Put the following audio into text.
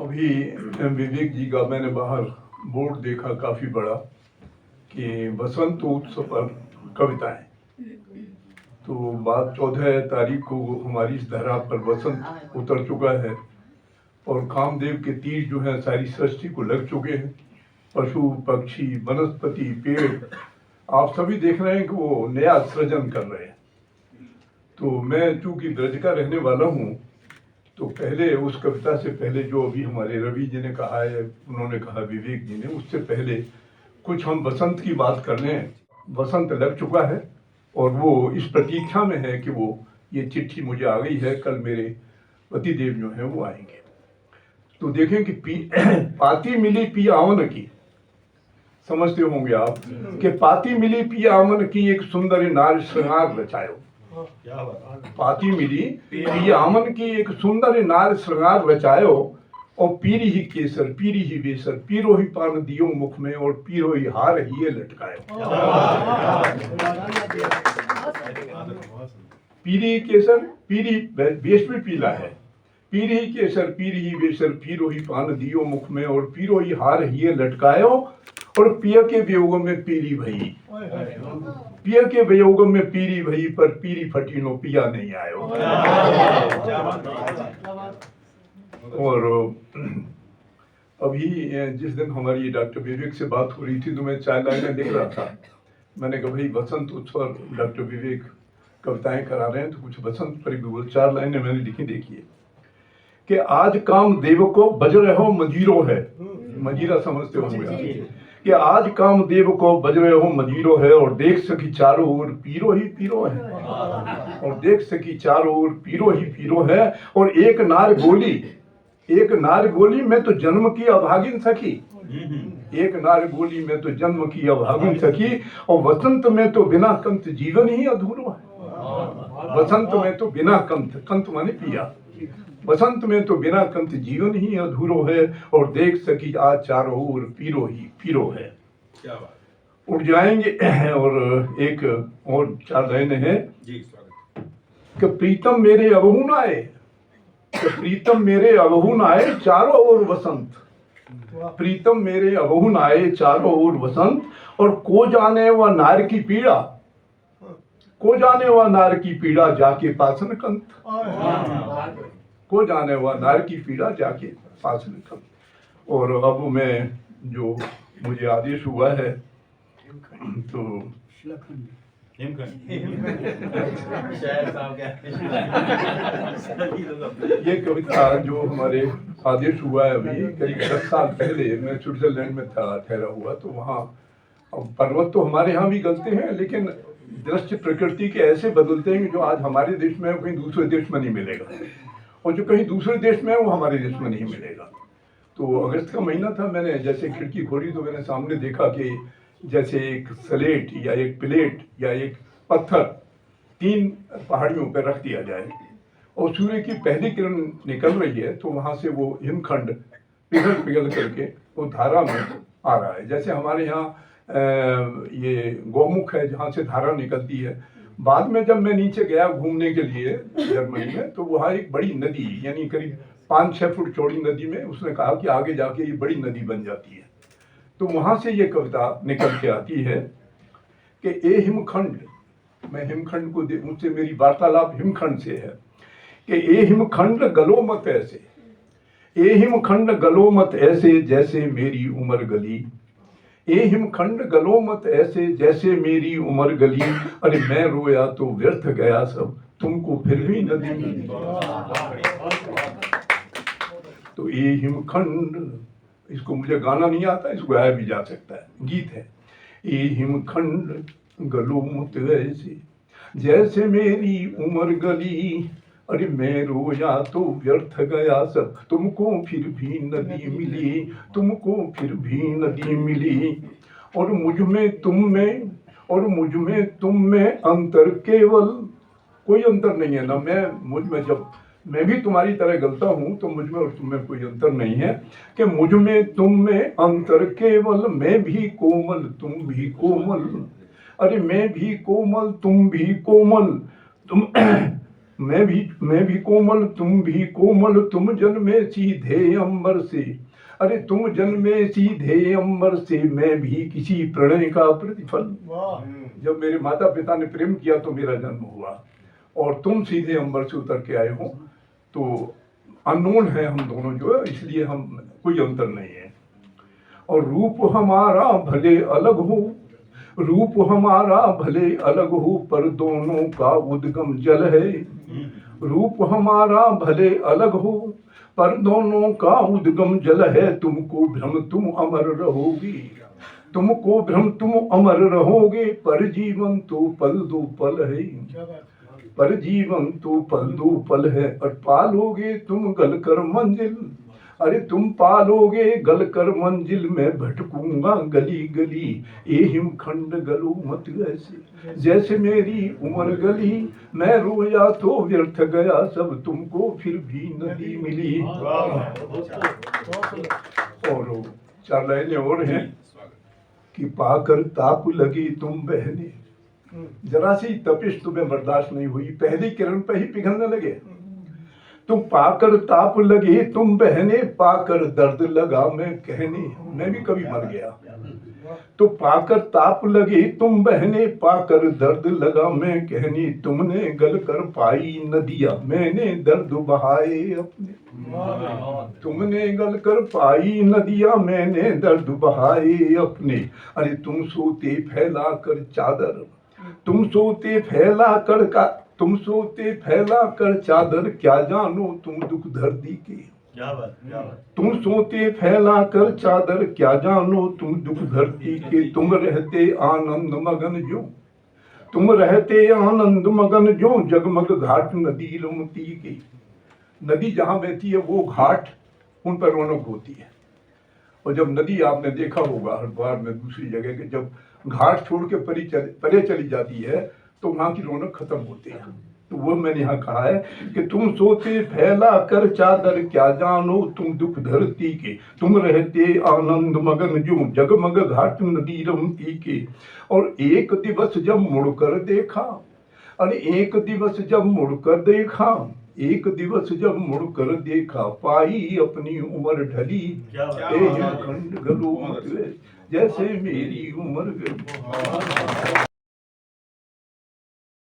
अभी विवेक जी का मैंने बाहर बोर्ड देखा काफ़ी बड़ा कि वसंत उत्सव पर कविताएं। तो बात 14 तारीख को हमारी इस धरा पर वसंत उतर चुका है और कामदेव के तीर जो है सारी सृष्टि को लग चुके हैं। पशु पक्षी वनस्पति पेड़ आप सभी देख रहे हैं कि वो नया सृजन कर रहे हैं। तो मैं चूंकि ब्रज का रहने वाला हूँ तो पहले उस कविता से पहले जो अभी हमारे रवि जी ने कहा है, उन्होंने कहा विवेक जी ने, उससे पहले कुछ हम वसंत की बात कर रहे हैं। वसंत लग चुका है और वो इस प्रतीक्षा में है कि वो ये चिट्ठी मुझे आ गई है, कल मेरे पतिदेव जो है वो आएंगे। तो देखें कि पाती मिली पी आवन की, समझते होंगे आप कि पाती मिली पी आवन की एक सुंदर नार श्रृंगार रचायो। पाती मिली पी आमन की एक सुंदर नार श्रृंगार रचायो और पीरी ही केसर पीरी ही वेसर पीरो ही पान दियो मुख में और पीरो ही हार ही लटकायो। पीरी केसर पीरी वेश भी पीला है, पीरी ही केसर पीरी ही वेसर पीरो ही पान दियो मुख में और पीरो ही हार ही लटकायो और पिया के वियोग में पीरी भई, पिया के वियोग में पीरी भई पर पीरी फटीनो पिया नहीं आयो। और अभी जिस दिन हमारी डॉक्टर विवेक से बात हो रही थी तो मैं 4 लाइनें लिख रहा था। मैंने कहा भाई वसंत उत्सव डॉक्टर विवेक कविताएं करा रहे हैं तो कुछ वसंत पर भी 4 लाइनें मैंने लिखी। देखिए कि आज काम देव को बज रहो मजीरो है, मजीरा समझते होंगे कि आज कामदेव को बज रहे हो मजीरो है और देख सकी चारों ओर पीरो ही पीरो है, और देख सकी चारों ओर पीरो ही पीरो है और एक नार बोली मैं तो जन्म की अभागिन सखी, एक नार बोली मैं तो जन्म की अभागिन सखी और वसंत में तो बिना कंत जीवन ही अधूरो है। वसंत में तो बिना कंत माने पिया, वसंत में तो बिना कंत जीवन ही अधूरो है और देख सकी आज चारों ओर पीरो ही पीरो है। क्या बात, उठ जाएंगे। और एक और 4 लाइनें हैं कि प्रीतम मेरे अबहू न आए, कि प्रीतम मेरे अबहू न आए चारों ओर वसंत, प्रीतम मेरे अबहू न आए चारों ओर वसंत और को जाने वह नार की पीड़ा, को जाने वह नार की पीड़ा जाके पासन कंत, को जाने हुआ नार की पीड़ा जाके पास में कम। और अब मैं जो मुझे आदेश हुआ है तो ये कविता जो हमारे आदेश हुआ है अभी करीब 10 साल पहले मैं स्विट्जरलैंड में था ठहरा हुआ, तो वहाँ पर्वत तो हमारे यहाँ भी गलते हैं लेकिन दृश्य प्रकृति के ऐसे बदलते हैं कि जो आज हमारे देश में कहीं दूसरे देश में नहीं मिलेगा और जो कहीं दूसरे देश में है वो हमारे देश में नहीं मिलेगा। तो अगस्त का महीना था, मैंने जैसे खिड़की खोली तो मैंने सामने देखा कि जैसे एक स्लेट या एक प्लेट या एक पत्थर 3 पहाड़ियों पर रख दिया जाए और सूर्य की पहली किरण निकल रही है तो वहाँ से वो हिमखंड पिघल करके वो धारा में आ रहा है। जैसे हमारे यहाँ ये गौमुख है जहाँ से धारा निकलती है। बाद में जब मैं नीचे गया घूमने के लिए जर्मनी में तो वहाँ एक बड़ी नदी यानी करीब 5-6 फुट चौड़ी नदी में उसने कहा कि आगे जाके ये बड़ी नदी बन जाती है। तो वहाँ से ये कविता निकल के आती है कि ए हिमखंड, मैं हिमखंड को मुझसे मेरी वार्तालाप हिमखंड से है कि ए हिमखंड गलो मत ऐसे, ए हिमखंड गलो मत ऐसे जैसे मेरी उम्र गली, ए हिमखंड गलो मत ऐसे जैसे मेरी उम्र गली, अरे मैं रोया तो व्यर्थ गया सब तुमको फिर भी नदी मिली। तो ए हिमखंड, इसको मुझे गाना नहीं आता, इसको गाया भी जा सकता है, गीत है। ए हिमखंड गलो मत ऐसे जैसे मेरी उम्र गली, अरे मैं रोया तो व्यर्थ गया सब तुमको फिर भी नदी मिली, तुमको फिर भी नदी मिली और मुझ में तुम में और मुझ में तुम में अंतर केवल, कोई अंतर नहीं है ना, मैं मुझ में जब मैं भी तुम्हारी तरह गलता हूँ तो मुझ में और तुम में कोई अंतर नहीं है कि मुझ में तुम में अंतर केवल, मैं भी कोमल तुम भी कोमल, अरे मैं भी कोमल तुम भी कोमल, मैं भी कोमल तुम भी कोमल, तुम जन्मे सीधे अंबर से, अरे तुम जन्मे सीधे अंबर से, मैं भी किसी प्रणय का प्रतिफल। जब मेरे माता पिता ने प्रेम किया तो मेरा जन्म हुआ, और तुम सीधे अंबर से उतर के आए हो, तो अननोन है हम दोनों जो है, इसलिए हम कोई अंतर नहीं है। और रूप हमारा भले अलग हो, रूप हमारा भले अलग हो, पर दोनों का उद्गम जल है। रूप हमारा भले अलग हो, पर दोनों का उद्गम जल है। तुमको भ्रम तुम अमर रहोगे, तुमको भ्रम तुम अमर रहोगे, पर जीवन तो पल दो पल है, पर जीवन तो पल दो पल है। और पालोगे तुम गल कर मंजिल, अरे तुम पालोगे गल कर मंजिल, में भटकूंगा गली गली, ये हिमखंड गलो मत ऐसे, जैसे मेरी उम्र गली। मैं रोया तो व्यर्थ गया सब, तुमको फिर भी नदी मिली। और 4 लाइनें और हैं कि पाकर ताप लगी तुम बहने, जरा सी तपिश तुम्हें बर्दाश्त नहीं हुई, पहली किरण पे ही पिघलने लगे। तुम पाकर ताप लगे तुम बहने, पाकर दर्द लगा मैं कहने, मैं भी कभी मर गया। तो पाकर ताप लगे तुम बहने, पाकर दर्द लगा मैं कहने, तुमने गल कर पाई नदिया, मैंने दर्द बहाए अपने। तुमने गल कर पाई नदिया, मैंने दर्द बहाए अपने। अरे तुम सोते फैला कर चादर, तुम सोते फैला कर तुम सोते फैला कर चादर, क्या जानो तुम दुख धरती के। तुम सोते फैला कर चादर, क्या जानो तुम दुख धरती के। तुम रहते आनंद मगन जो, तुम रहते आनंद मगन जो, जगमग घाट नदी रमती के। नदी जहाँ बहती है वो घाट, उन पर रौनक होती है। और जब नदी आपने देखा होगा हरिद्वार में दूसरी जगह के, जब घाट छोड़ के परे चली जाती है तो वहां की रौनक खत्म होती है। तो वो मैंने यहाँ कहा है कि तुम सोते फैला कर चादर, क्या जानो तुम दुख धरती के। तुम रहते आनंद मगन जो, जगमग घाट नदी रमती के। और एक दिवस जब मुड़कर देखा, अरे एक दिवस जब मुड़कर देखा, एक दिवस जब मुड़कर देखा, पाई अपनी उम्र ढली, खंड गलो मत जैसे मेरी उम्र गली।